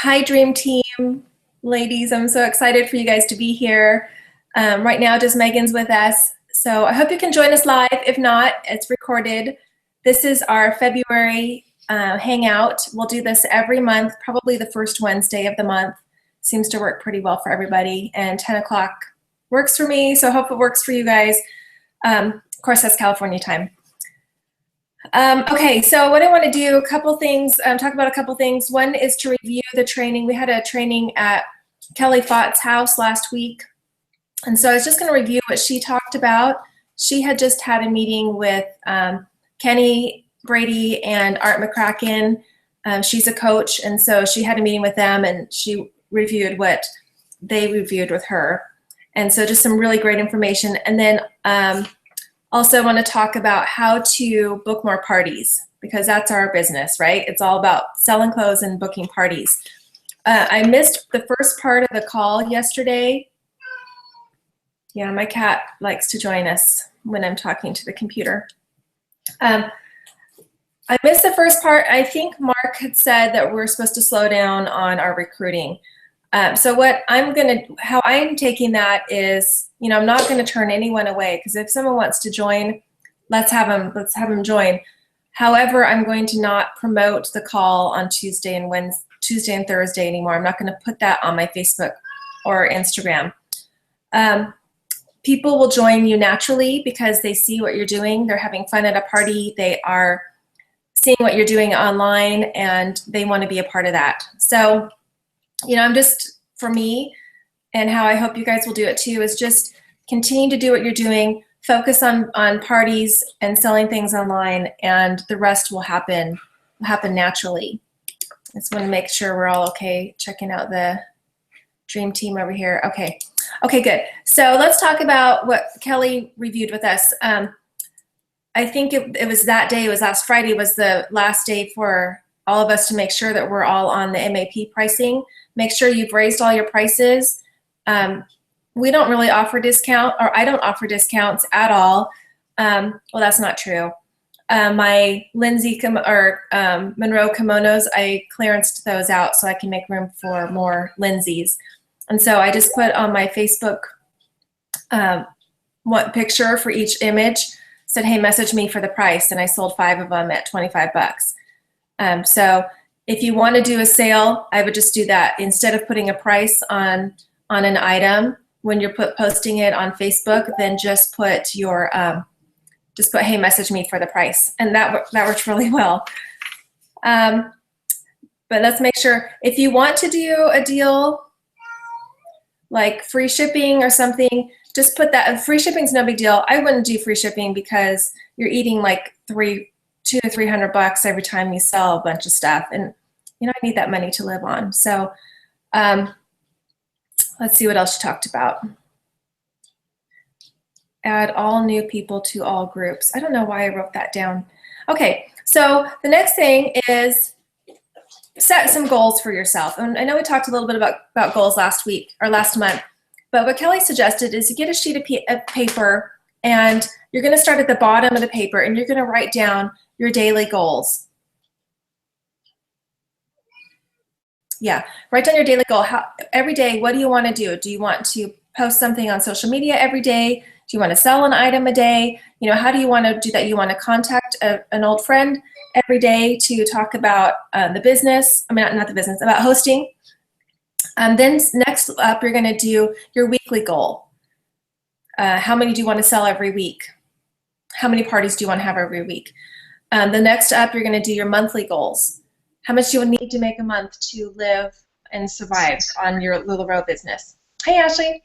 Hi, Dream Team, ladies. I'm so excited for you guys to be here. Right now, just Megan's with us. So I hope you can join us live. If not, it's recorded. This is our February hangout. We'll do this every month, probably the first Wednesday of the month. Seems to work pretty well for everybody. And 10 o'clock works for me, so I hope it works for you guys. Of course, that's California time. Okay, so what I want to do, a couple things, talk about a couple things. One is to review the training. We had a training at Kelly Fott's house last week. And so I was just going to review what she talked about. She had just had a meeting with Kenny Brady and Art McCracken. She's a coach, and so she had a meeting with them, and she reviewed what they reviewed with her. And so just some really great information. And then also want to talk about how to book more parties, because that's our business, right? It's all about selling clothes and booking parties. I missed the first part of the call yesterday. Yeah, my cat likes to join us when I'm talking to the computer. I missed the first part. I think Mark had said that we're supposed to slow down on our recruiting. So how I'm taking that is, I'm not going to turn anyone away, because if someone wants to join, let's have them join. However, I'm going to not promote the call on Tuesday and Thursday anymore. I'm not going to put that on my Facebook or Instagram. People will join you naturally because they see what you're doing. They're having fun at a party. They are seeing what you're doing online, and they want to be a part of that. So, I'm just, for me, and how I hope you guys will do it too, is just continue to do what you're doing, focus on parties and selling things online, and the rest will happen naturally. I just want to make sure we're all okay. Checking out the Dream Team over here. Okay, good. So let's talk about what Kelly reviewed with us. I think it was that day, it was last Friday, was the last day for all of us to make sure that we're all on the MAP pricing. Make sure you've raised all your prices. We don't really offer discount, or I don't offer discounts at all. Well, that's not true. My Monroe kimonos, I clearanced those out so I can make room for more Lindsay's. And so I just put on my Facebook one picture for each image, said, hey, message me for the price, and I sold 5 of them at 25 bucks. So if you want to do a sale, I would just do that. Instead of putting a price on an item when you're posting it on Facebook, then just put hey, message me for the price, and that works really well. But let's make sure, if you want to do a deal like free shipping or something, just put that. Free shipping's no big deal. I wouldn't do free shipping because you're eating like $200 to $300 every time you sell a bunch of stuff, and I need that money to live on. So let's see what else you talked about. Add all new people to all groups. I don't know why I wrote that down. Okay, so the next thing is set some goals for yourself. And I know we talked a little bit about goals last week or last month, but what Kelly suggested is you get a sheet of paper, and you're going to start at the bottom of the paper, and you're going to write down your daily goals. Yeah, write down your daily goal. Every day, what do you want to do? Do you want to post something on social media every day? Do you want to sell an item a day? How do you want to do that? You want to contact an old friend every day to talk about the business. I mean, not the business, about hosting. Then next up, you're going to do your weekly goal. How many do you want to sell every week? How many parties do you want to have every week? The next up, you're going to do your monthly goals. How much do you need to make a month to live and survive on your LuLaRoe business? Hey, Ashley.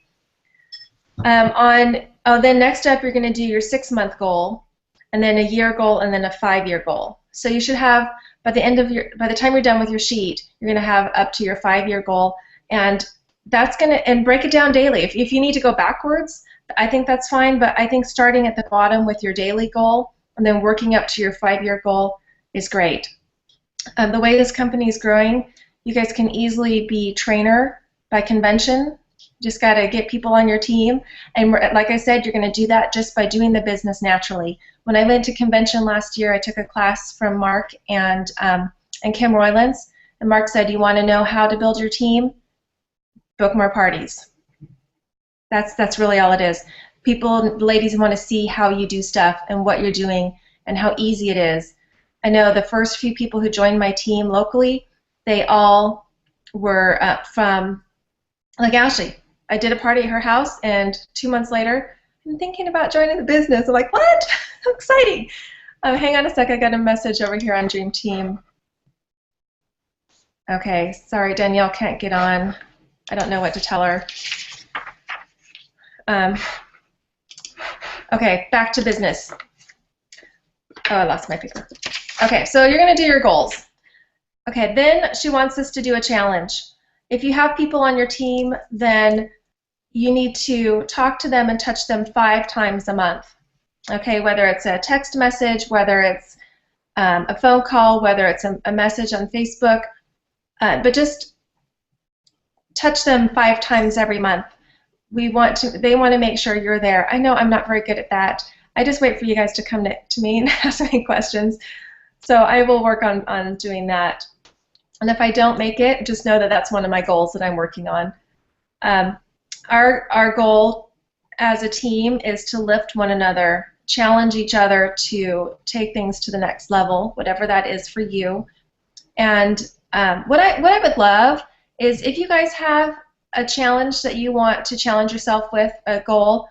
Then next up, you're going to do your 6-month goal, and then a year goal, and then a 5-year goal. So you should have, by the time you're done with your sheet, you're going to have up to your 5-year goal, and break it down daily. If you need to go backwards, I think that's fine, but I think starting at the bottom with your daily goal and then working up to your 5-year goal is great. The way this company is growing, you guys can easily be trainer by convention. Just got to get people on your team, and like I said, you're going to do that just by doing the business naturally. When I went to convention last year, I took a class from Mark and Kim Roylance, And Mark said, you want to know how to build your team? Book more parties. That's really all it is. People, ladies, want to see how you do stuff and what you're doing and how easy it is. I know the first few people who joined my team locally, they all were from, like Ashley. I did a party at her house, and 2 months later, I'm thinking about joining the business. I'm like, what? How exciting. Hang on a sec. I got a message over here on Dream Team. Okay, sorry, Danielle can't get on. I don't know what to tell her. Okay, back to business. Oh, I lost my paper. Okay, so you're going to do your goals. Okay, then she wants us to do a challenge. If you have people on your team, then you need to talk to them and touch them 5 times a month. Okay, whether it's a text message, whether it's a phone call, whether it's a message on Facebook, but just touch them 5 times every month. They want to make sure you're there. I know I'm not very good at that. I just wait for you guys to come to me and ask me questions. So I will work on doing that. And if I don't make it, just know that that's one of my goals that I'm working on. Our goal as a team is to lift one another, challenge each other to take things to the next level, whatever that is for you. And what I would love is if you guys have a challenge that you want to challenge yourself with, a goal,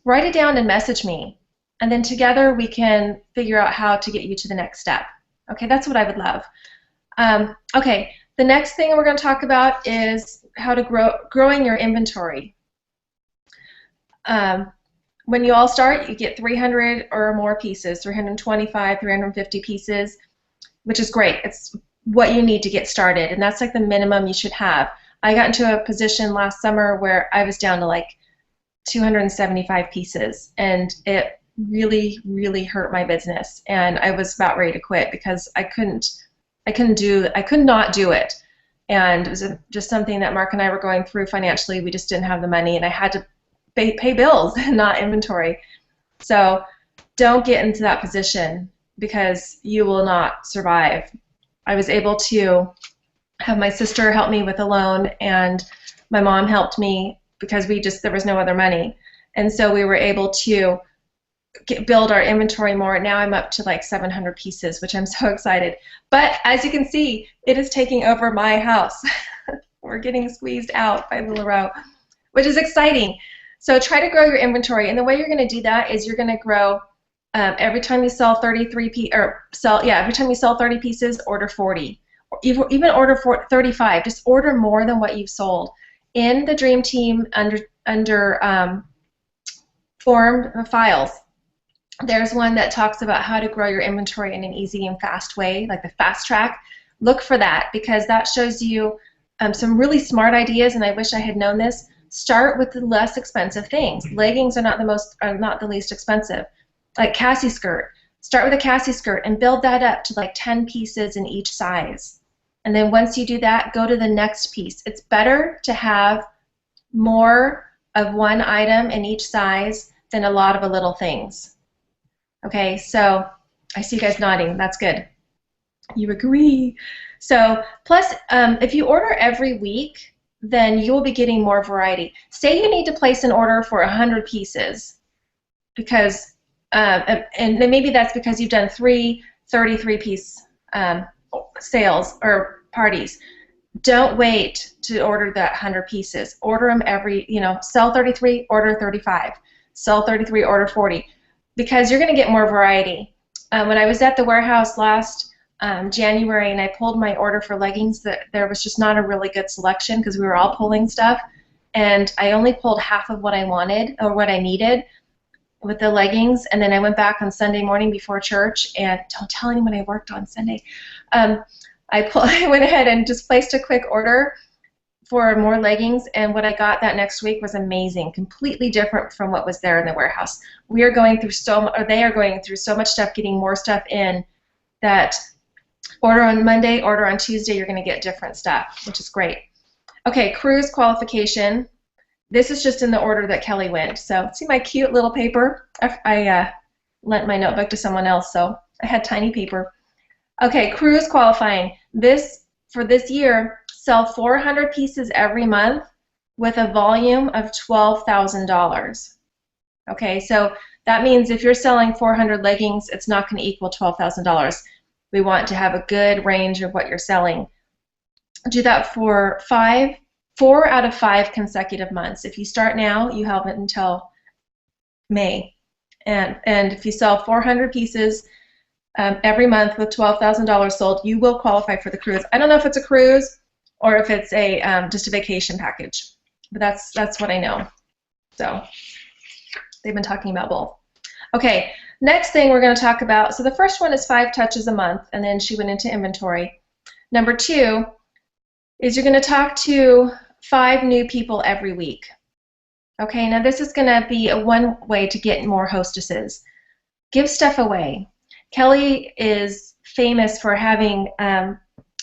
write it down and message me. And then together we can figure out how to get you to the next step. Okay, that's what I would love. Okay, the next thing we're going to talk about is how to growing your inventory. When you all start, you get 300 or more pieces, 325, 350 pieces, which is great. It's what you need to get started, and that's like the minimum you should have. I got into a position last summer where I was down to like 275 pieces, and it really, really hurt my business, and I was about ready to quit because I could not do it. And it was just something that Mark and I were going through financially. We just didn't have the money, and I had to pay bills and not inventory. So don't get into that position because you will not survive. I was able to have my sister help me with a loan, and my mom helped me because there was no other money. And so we were able to build our inventory more. Now I'm up to like 700 pieces, which I'm so excited. But as you can see, it is taking over my house. We're getting squeezed out by LuLaRoe, which is exciting. So try to grow your inventory, and the way you're going to do that is you're going to grow every time you sell every time you sell 30 pieces, order 40, or even order 35. Just order more than what you've sold. In the Dream Team under form files, there's one that talks about how to grow your inventory in an easy and fast way, like the fast track. Look for that because that shows you some really smart ideas, and I wish I had known this. Start with the less expensive things. Leggings are not the least expensive. Like Cassie skirt. Start with a Cassie skirt and build that up to like 10 pieces in each size. And then once you do that, go to the next piece. It's better to have more of one item in each size than a lot of little things. Okay, so I see you guys nodding. That's good. You agree. So plus, if you order every week, then you'll be getting more variety. Say you need to place an order for 100 pieces because, and maybe that's because you've done 3 33-piece sales or parties. Don't wait to order that 100 pieces. Order them sell 33, order 35. Sell 33, order 40. Because you're going to get more variety. When I was at the warehouse last January and I pulled my order for leggings, there was just not a really good selection because we were all pulling stuff, and I only pulled half of what I wanted or what I needed with the leggings. And then I went back on Sunday morning before church, and don't tell anyone I worked on Sunday. I went ahead and just placed a quick order for more leggings, and what I got that next week was amazing, completely different from what was there in the warehouse. They are going through so much stuff, getting more stuff in, that order on Monday, order on Tuesday, you're going to get different stuff, which is great. Okay, cruise qualification. This is just in the order that Kelly went. So see my cute little paper? I lent my notebook to someone else, so I had tiny paper. Okay, cruise qualifying. This for this year, sell 400 pieces every month with a volume of $12,000. Okay, so that means if you're selling 400 leggings, it's not going to equal $12,000. We want to have a good range of what you're selling. Do that for 4 out of 5 consecutive months. If you start now, you have it until May. And if you sell 400 pieces every month with $12,000 sold, you will qualify for the cruise. I don't know if it's a cruise or if it's a just a vacation package, but that's what I know. So they've been talking about both. Okay, next thing we're going to talk about, so the first one is 5 touches a month, and then she went into inventory. Number 2 is you're going to talk to 5 new people every week. Okay, now this is going to be one way to get more hostesses. Give stuff away. Kelly is famous for having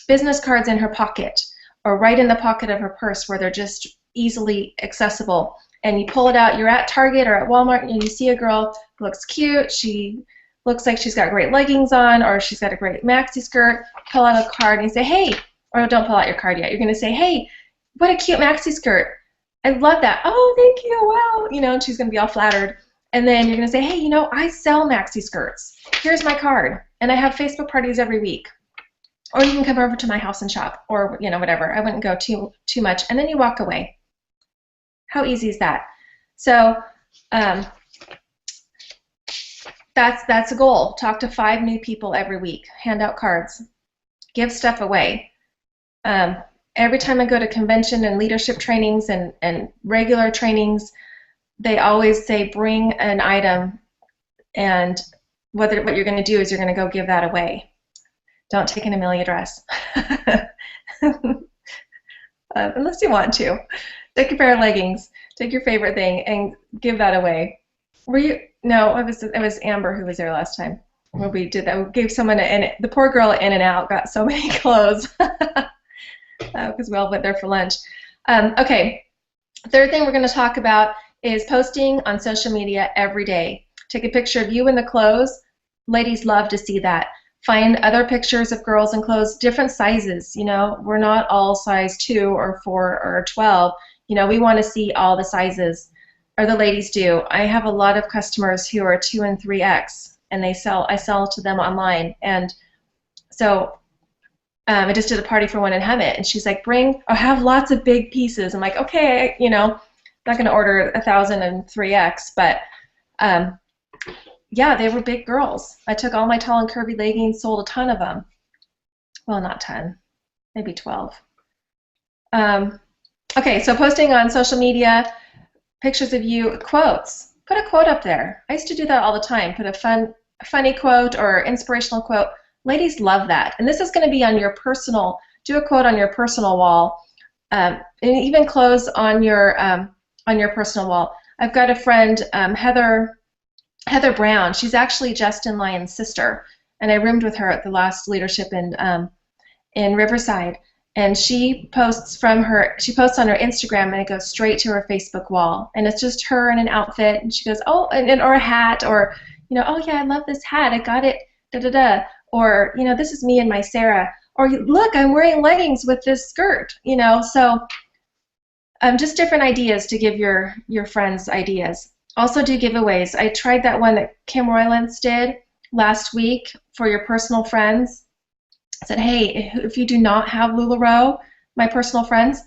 business cards in her pocket or right in the pocket of her purse where they're just easily accessible. And you pull it out, you're at Target or at Walmart, and you see a girl who looks cute, she looks like she's got great leggings on, or she's got a great maxi skirt, pull out a card and you say, hey, or don't pull out your card yet, you're going to say, hey, what a cute maxi skirt. I love that. Oh, thank you, wow. You know, and she's going to be all flattered. And then you're going to say, hey, you know, I sell maxi skirts. Here's my card, and I have Facebook parties every week. Or you can come over to my house and shop, or, you know, whatever. I wouldn't go too much. And then you walk away. How easy is that? So that's a goal. Talk to 5 new people every week. Hand out cards. Give stuff away. Every time I go to convention and leadership trainings and regular trainings, they always say bring an item, and what you're going to do is you're going to go give that away. Don't take an Amelia dress. Unless you want to. Take a pair of leggings, take your favorite thing, and give that away. Were you? No, it was Amber who was there last time when we did that. We gave someone the poor girl at In-N-Out got so many clothes because we all went there for lunch. Okay, third thing we're going to talk about is posting on social media every day. Take a picture of you in the clothes. Ladies love to see that. Find other pictures of girls in clothes, different sizes. You know, we're not all size 2 or 4 or 12. You know, we want to see all the sizes, or the ladies do. I have a lot of customers who are 2 and 3X, and I sell to them online. And so I just did a party for one in Hemet, and she's like, have lots of big pieces. I'm like, okay, you know, I'm not going to order 1,000 and 3X, but yeah, they were big girls. I took all my tall and curvy leggings, sold a ton of them. Well, not 10, maybe 12. Okay, so posting on social media, pictures of you, quotes. Put a quote up there. I used to do that all the time. Put a funny quote or inspirational quote. Ladies love that. And this is going to be on your personal, do a quote on your personal wall, and even clothes on your personal wall. I've got a friend, Heather Brown. She's actually Justin Lyon's sister, and I roomed with her at the last leadership in Riverside. And she posts on her Instagram, and it goes straight to her Facebook wall, and it's just her in an outfit, and she goes, oh, or a hat, or, you know, oh yeah, I love this hat, I got it, da da da, or, you know, this is me and my Sarah, or look, I'm wearing leggings with this skirt, you know. So just different ideas to give your friends ideas. Also do giveaways. I tried that one that Kim Roylance did last week for your personal friends. I said, hey, if you do not have LuLaRoe, my personal friends,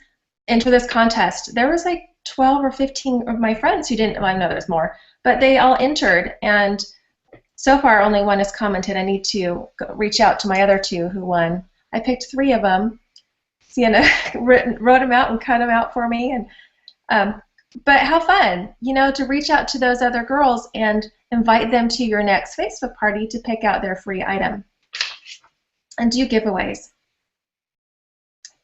enter this contest. There was like 12 or 15 of my friends who didn't, well, I know there's more, but they all entered, and so far only one has commented. I need to reach out to my other 2 who won. I picked 3 of them. Sienna wrote them out and cut them out for me, and but how fun, you know, to reach out to those other girls and invite them to your next Facebook party to pick out their free item. And do giveaways.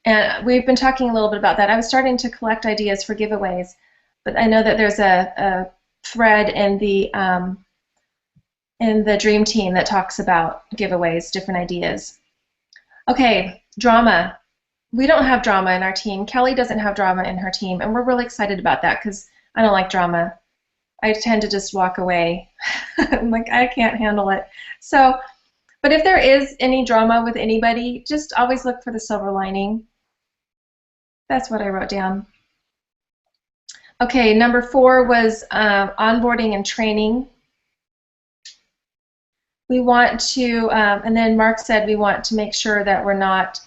And we've been talking a little bit about that. I was starting to collect ideas for giveaways, but I know that there's a thread in the Dream Team that talks about giveaways, different ideas. Okay, drama. We don't have drama in our team. Kelly doesn't have drama in her team, and we're really excited about that because I don't like drama. I tend to just walk away. I'm like, I can't handle it. So But if there is any drama with anybody, just always look for the silver lining. That's what I wrote down. Okay, number 4 was onboarding and training. We want to, and then Mark said we want to make sure that we're not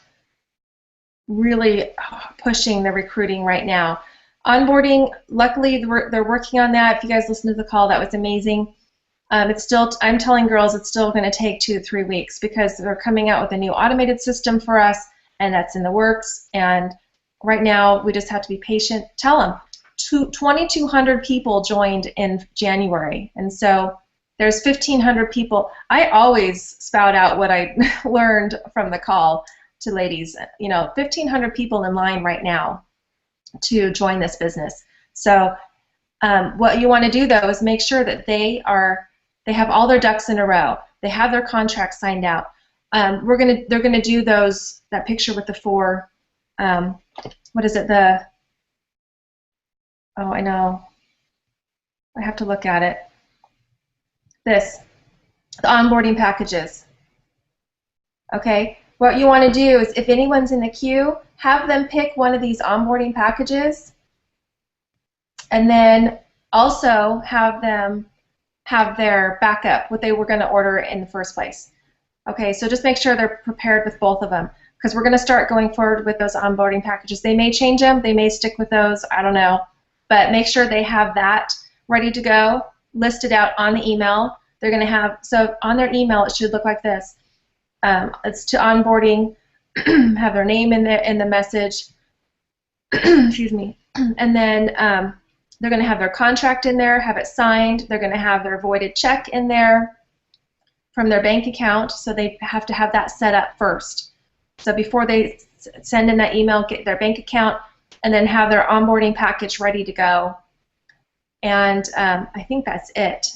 really pushing the recruiting right now. Onboarding, luckily they're working on that. If you guys listened to the call, that was amazing. It's still, I'm telling girls it's still going to take 2 to 3 weeks because they're coming out with a new automated system for us, and that's in the works. And right now we just have to be patient. Tell them, 2,200 people joined in January, and so there's 1,500 people. I always spout out what I learned from the call to ladies. You know, 1,500 people in line right now to join this business. So what you want to do though is make sure that they have all their ducks in a row. They have their contracts signed out. They're gonna do that picture with the 4. What is it? Oh, I know. I have to look at it. The onboarding packages. Okay, what you want to do is if anyone's in the queue, have them pick one of these onboarding packages, and then also have them have their backup, what they were going to order in the first place. Okay, so just make sure they're prepared with both of them, because we're going to start going forward with those onboarding packages. They may change them, they may stick with those, I don't know, but make sure they have that ready to go, listed out on the email. They're going to have, so on their email it should look like this. It's to onboarding, have their name in the message, excuse me, and then they're going to have their contract in there, have it signed. They're going to have their voided check in there from their bank account, so they have to have that set up first. So before they send in that email, get their bank account, and then have their onboarding package ready to go. And I think that's it.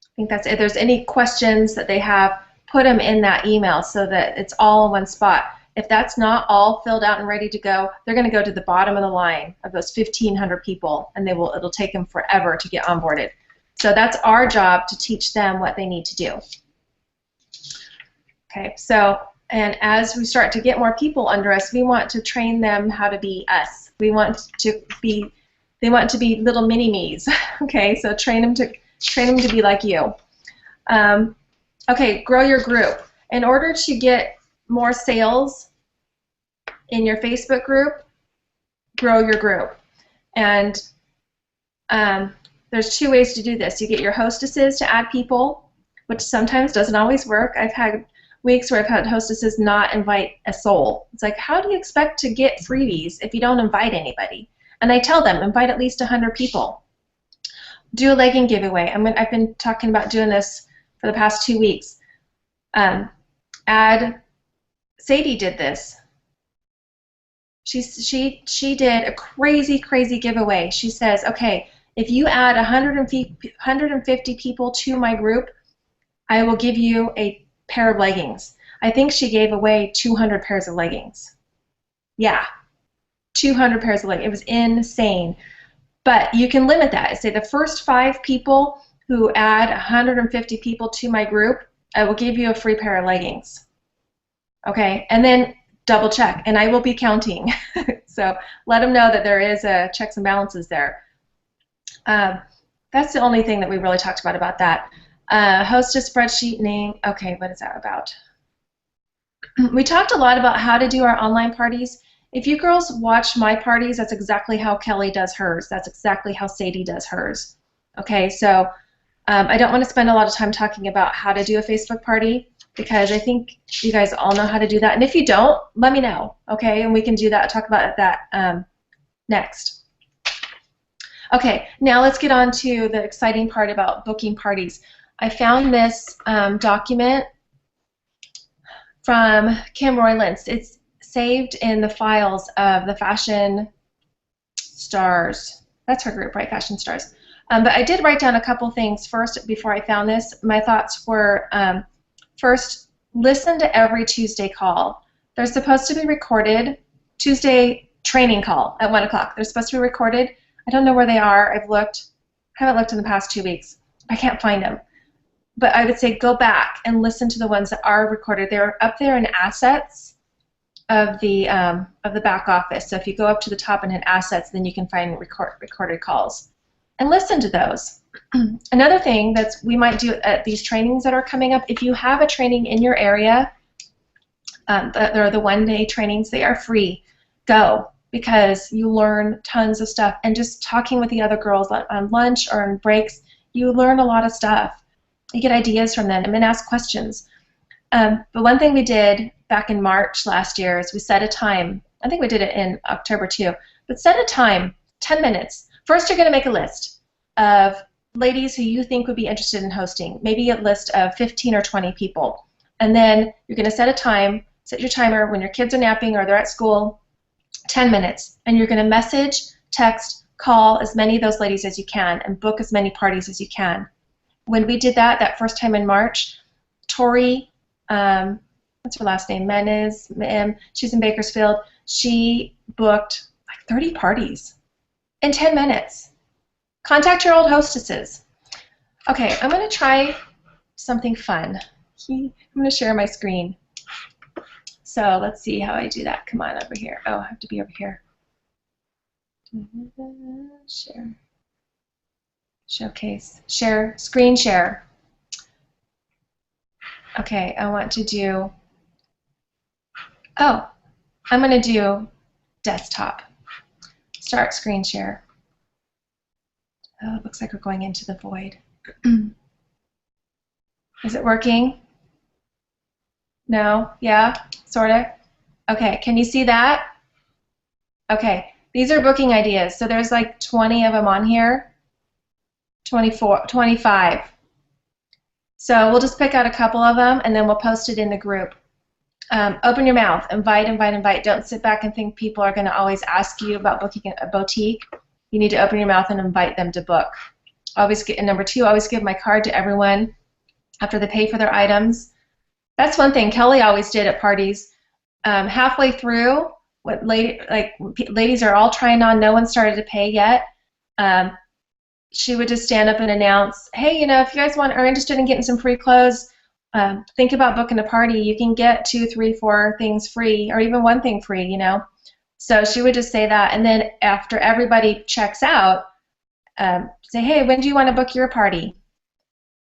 I think that's it. If there's any questions that they have, put them in that email so that it's all in one spot. If that's not all filled out and ready to go, they're going to go to the bottom of the line of those 1,500 people, and it'll take them forever to get onboarded. So that's our job, to teach them what they need to do. Okay, so, and as we start to get more people under us, we want to train them how to be us. We want to be, they want to be little mini-me's. Okay, so train them to be like you. Okay, grow your group. In order to get more sales in your Facebook group, grow your group. And there's 2 ways to do this. You get your hostesses to add people, which sometimes doesn't always work. I've had weeks where I've had hostesses not invite a soul. It's like, how do you expect to get freebies if you don't invite anybody? And I tell them, invite at least 100 people. Do a legging giveaway. I've been talking about doing this for the past 2 weeks. Sadie did this. She did a crazy giveaway. She says, okay, if you add 150 people to my group, I will give you a pair of leggings. I think she gave away 200 pairs of leggings. Yeah, 200 pairs of leggings. It was insane. But you can limit that. Say the first 5 people who add 150 people to my group, I will give you a free pair of leggings. Okay, and then double check, and I will be counting. So let them know that there is a checks and balances there. That's the only thing that we really talked about that. Host a spreadsheet name. Okay, what is that about? We talked a lot about how to do our online parties. If you girls watch my parties, that's exactly how Kelly does hers. That's exactly how Sadie does hers. Okay, so I don't want to spend a lot of time talking about how to do a Facebook party, because I think you guys all know how to do that. And if you don't, let me know, okay? And we can do that, talk about that next. Okay, now let's get on to the exciting part about booking parties. I found this document from Kim Roylance. It's saved in the files of the Fashion Stars. That's her group, right? Fashion Stars. But I did write down a couple things first before I found this. My thoughts were, first, listen to every Tuesday call. They're supposed to be recorded. Tuesday training call at 1 o'clock. They're supposed to be recorded. I don't know where they are. I've looked. I haven't looked in the past 2 weeks. I can't find them. but I would say go back and listen to the ones that are recorded. They're up there in assets of the back office. So if you go up to the top and hit assets, then you can find recorded calls and listen to those. Another thing that we might do at these trainings that are coming up, if you have a training in your area, they're the one-day trainings, they are free. Go, because you learn tons of stuff. And just talking with the other girls on lunch or on breaks, you learn a lot of stuff. You get ideas from them and then ask questions. But one thing we did back in March last year is we set a time. I think we did it in October too. But set a time, 10 minutes. First, you're going to make a list of ladies who you think would be interested in hosting. Maybe a list of 15 or 20 people. And then you're going to set a time, set your timer when your kids are napping or they're at school, 10 minutes. And you're going to message, text, call as many of those ladies as you can and book as many parties as you can. When we did that first time in March, Tori, what's her last name? Menez, she's in Bakersfield. She booked like 30 parties in 10 minutes. Contact your old hostesses. Okay, I'm going to try something fun. I'm going to share my screen. So let's see how I do that. Come on over here. Oh, I have to be over here. Share. Showcase. Share. Screen share. Okay, I want to do, I'm going to do desktop. Start screen share. Oh, it looks like we're going into the void. Is it working? No? Yeah? Sort of? Okay, can you see that? Okay, these are booking ideas. So there's like 20 of them on here. 24, 25. So we'll just pick out a couple of them and then we'll post it in the group. Open your mouth. Invite, invite, invite. Don't sit back and think people are going to always ask you about booking a boutique. You need to open your mouth and invite them to book. And number 2, always give my card to everyone after they pay for their items. That's one thing Kelly always did at parties. Halfway through, ladies are all trying on, no one started to pay yet. She would just stand up and announce, hey, if you guys are interested in getting some free clothes, think about booking a party. You can get 2, 3, 4 things free, or even 1 thing free, So she would just say that, and then after everybody checks out, say, hey, when do you want to book your party?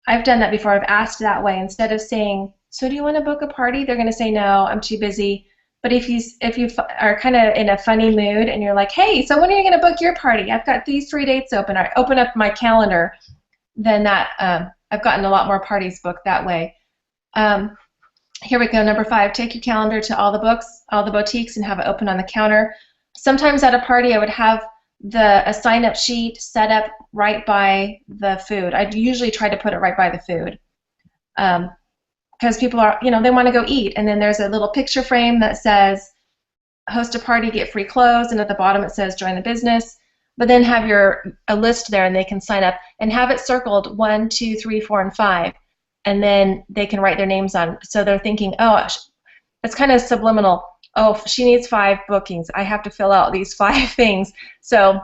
I've done that before. I've asked that way. Instead of saying, so do you want to book a party? They're going to say, no, I'm too busy. But if you are kind of in a funny mood and you're like, hey, so when are you going to book your party? I've got these 3 dates open. I open up my calendar. Then I've gotten a lot more parties booked that way. Here we go, number 5. Take your calendar to all the boutiques, and have it open on the counter. Sometimes at a party, I would have a sign-up sheet set up right by the food. I'd usually try to put it right by the food. Because people are, they want to go eat, and then there's a little picture frame that says, host a party, get free clothes, and at the bottom it says, join the business. But then have a list there, and they can sign up, and have it circled 1, 2, 3, 4, and 5, and then they can write their names on. So they're thinking, oh, it's kind of subliminal. Oh, she needs 5 bookings. I have to fill out these 5 things. So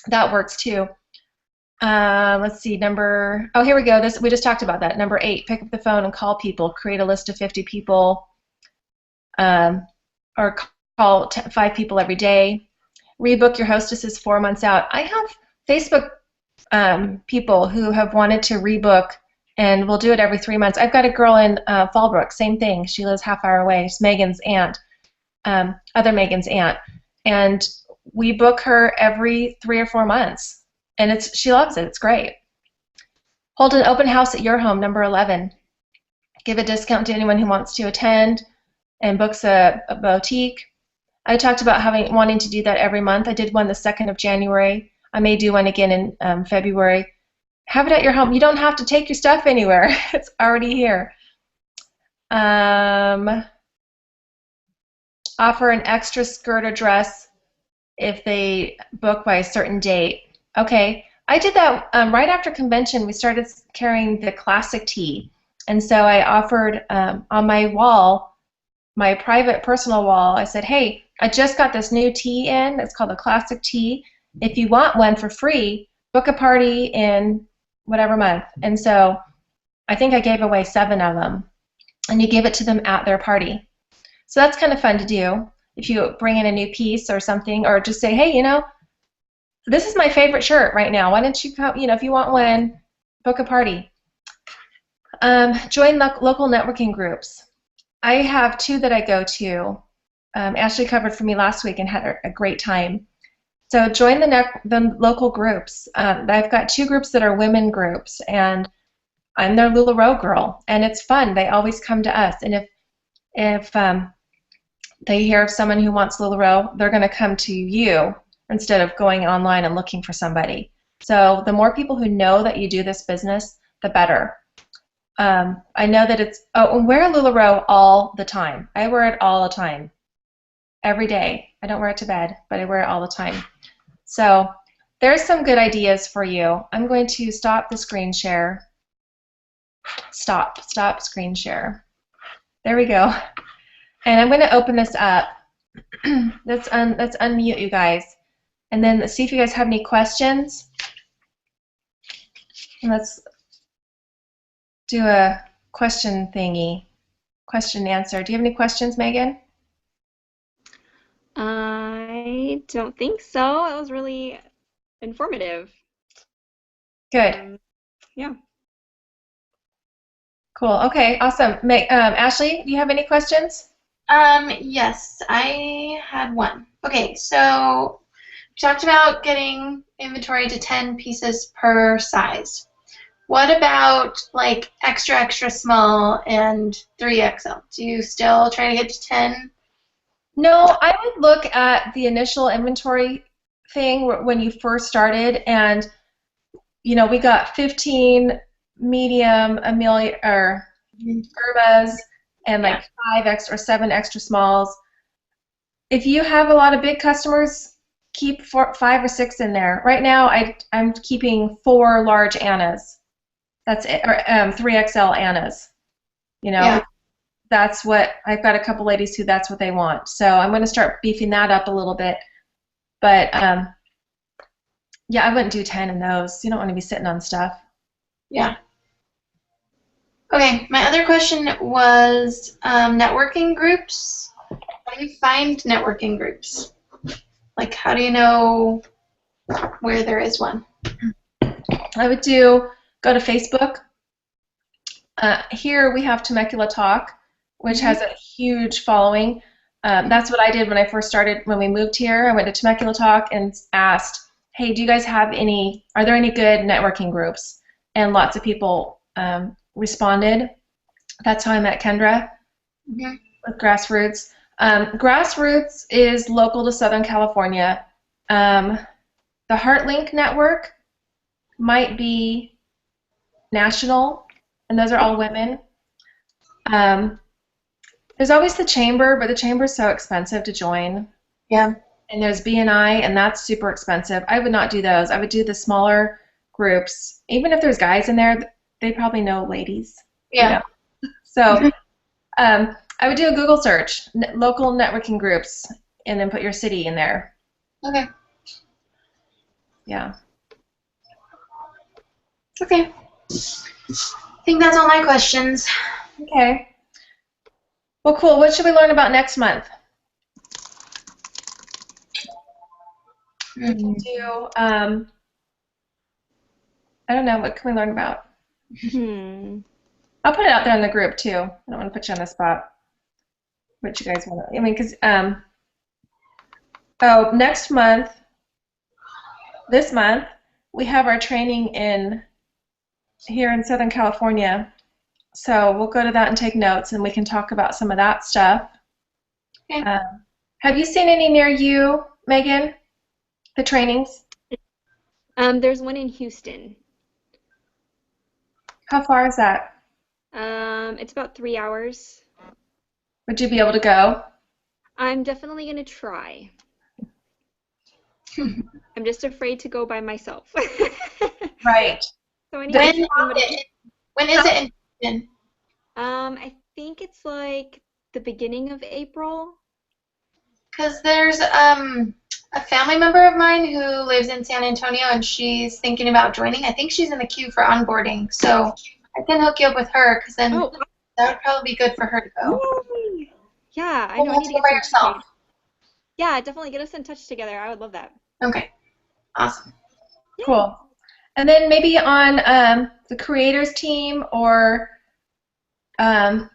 that works too. Let's see, here we go. We just talked about that. Number 8, pick up the phone and call people. Create a list of 50 people, or call 5 people every day. Rebook your hostesses 4 months out. I have Facebook people who have wanted to rebook, and we'll do it every 3 months. I've got a girl in Fallbrook, same thing. She lives half hour away. It's Megan's aunt, other Megan's aunt, and we book her every 3 or 4 months. And she loves it. It's great. Hold an open house at your home, number 11. Give a discount to anyone who wants to attend and books a boutique. I talked about wanting to do that every month. I did one the 2nd of January. I may do one again in February. Have it at your home. You don't have to take your stuff anywhere. It's already here. Offer an extra skirt or dress if they book by a certain date. Okay, I did that right after convention. We started carrying the classic tee, and so I offered on my wall, my private personal wall, I said, hey, I just got this new tee in. It's called the classic tee. If you want one for free, book a party in whatever month. And so I think I gave away 7 of them, and you give it to them at their party. So that's kind of fun to do if you bring in a new piece or something, or just say, hey, you know, this is my favorite shirt right now. Why don't you come, you know, if you want one, book a party. Join local networking groups. I have 2 that I go to. Ashley covered for me last week and had a great time. So join the local groups. I've got 2 groups that are women groups, and I'm their LuLaRoe girl, and it's fun. They always come to us, and if they hear of someone who wants LuLaRoe, they're going to come to you instead of going online and looking for somebody. So the more people who know that you do this business, the better. I know that it's, oh, and wear LuLaRoe all the time. I wear it all the time, every day. I don't wear it to bed, but I wear it all the time. So there's some good ideas for you. I'm going to stop the screen share. Stop screen share. There we go. And I'm going to open this up. Let's unmute you guys. And then let's see if you guys have any questions. And let's do a question thingy. Question and answer. Do you have any questions, Megan? I don't think so. It was really informative. Good. Yeah. Cool. Okay, awesome. Ashley, do you have any questions? Yes, I had one. Okay, so we talked about getting inventory to 10 pieces per size. What about like extra small and 3XL? Do you still try to get to 10? No, I would look at the initial inventory thing when you first started, and you know, we got 15 medium Amelia or Irmas and like 5 extra or 7 extra smalls. If you have a lot of big customers, keep 5 or 6 in there. Right now, I'm keeping 4 large Annas. That's it, or 3XL Annas. You know, that's what I've got. A couple ladies who that's what they want. So I'm going to start beefing that up a little bit. But yeah, I wouldn't do 10 in those. You don't want to be sitting on stuff. Yeah. Okay, my other question was networking groups. How do you find networking groups? Like, how do you know where there is one? I would go to Facebook. Here we have Temecula Talk, which has a huge following. That's what I did when I first started. When we moved here, I went to Temecula Talk and asked, hey, do you guys have are there any good networking groups? And lots of people responded. That's how I met Kendra with Grassroots. Grassroots is local to Southern California. The HeartLink network might be national, and those are all women. There's always the chamber, but the chamber is so expensive to join. Yeah. And there's BNI, and that's super expensive. I would not do those. I would do the smaller groups. Even if there's guys in there, they probably know ladies. Yeah. You know? So I would do a Google search, local networking groups, and then put your city in there. Okay. Yeah. Okay. I think that's all my questions. Okay. Well, cool. What should we learn about next month? We can do, I don't know, what can we learn about? I'll put it out there in the group too. I don't want to put you on the spot. What you guys want to, I mean, because, oh, next month, this month, we have our training here in Southern California. So we'll go to that and take notes, and we can talk about some of that stuff. Okay. Have you seen any near you, Megan? The trainings? There's one in Houston. How far is that? It's about 3 hours. Would you be able to go? I'm definitely going to try. I'm just afraid to go by myself. Right. So I need when is it in Houston? I think it's like the beginning of April. Because there's a family member of mine who lives in San Antonio, and she's thinking about joining. I think she's in the queue for onboarding. So I can hook you up with her because then Oh, that would probably be good for her to go. yay. Yeah, I You know. I have need to to go get by some yourself. trade. Yeah, definitely get us in touch together. I would love that. Okay. Awesome. Cool. And then maybe on the creators team, or I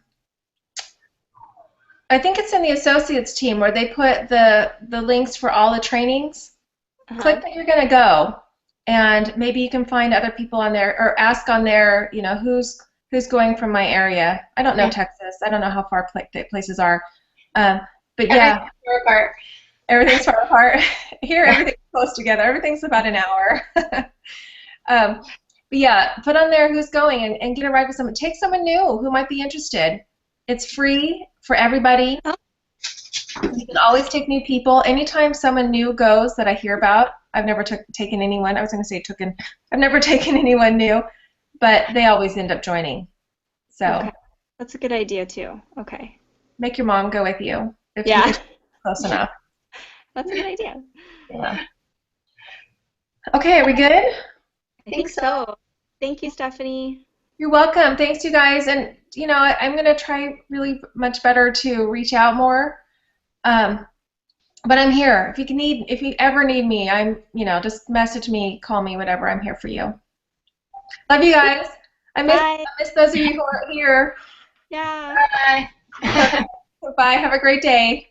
think it's in the associates team where they put the links for all the trainings. Click that you're going to go, and maybe you can find other people on there, or ask on there, you know, who's going from my area. I don't know Texas. I don't know how far places are. But yeah, Everything's far apart. everything's far apart. Here, everything's close together. Everything's about an hour. But yeah, put on there who's going, and get a ride with someone. Take someone new who might be interested. It's free for everybody. You can always take new people. Anytime someone new goes that I hear about, I've never taken anyone. I was going to say taken. I've never taken anyone new, but they always end up joining. So Okay. That's a good idea too. Okay. make your mom go with you if you Yeah, think she's close enough. that's a good idea. Yeah. Okay, are we good? I think think so. Thank you, Stephanie. You're welcome. Thanks, you guys. And you know, I'm going to try really much better to reach out more. But I'm here. If you ever need me, just message me, call me, whatever. I'm here for you. Love you guys. I Bye. miss those of you who are here. Yeah. Bye. Bye. Have a great day.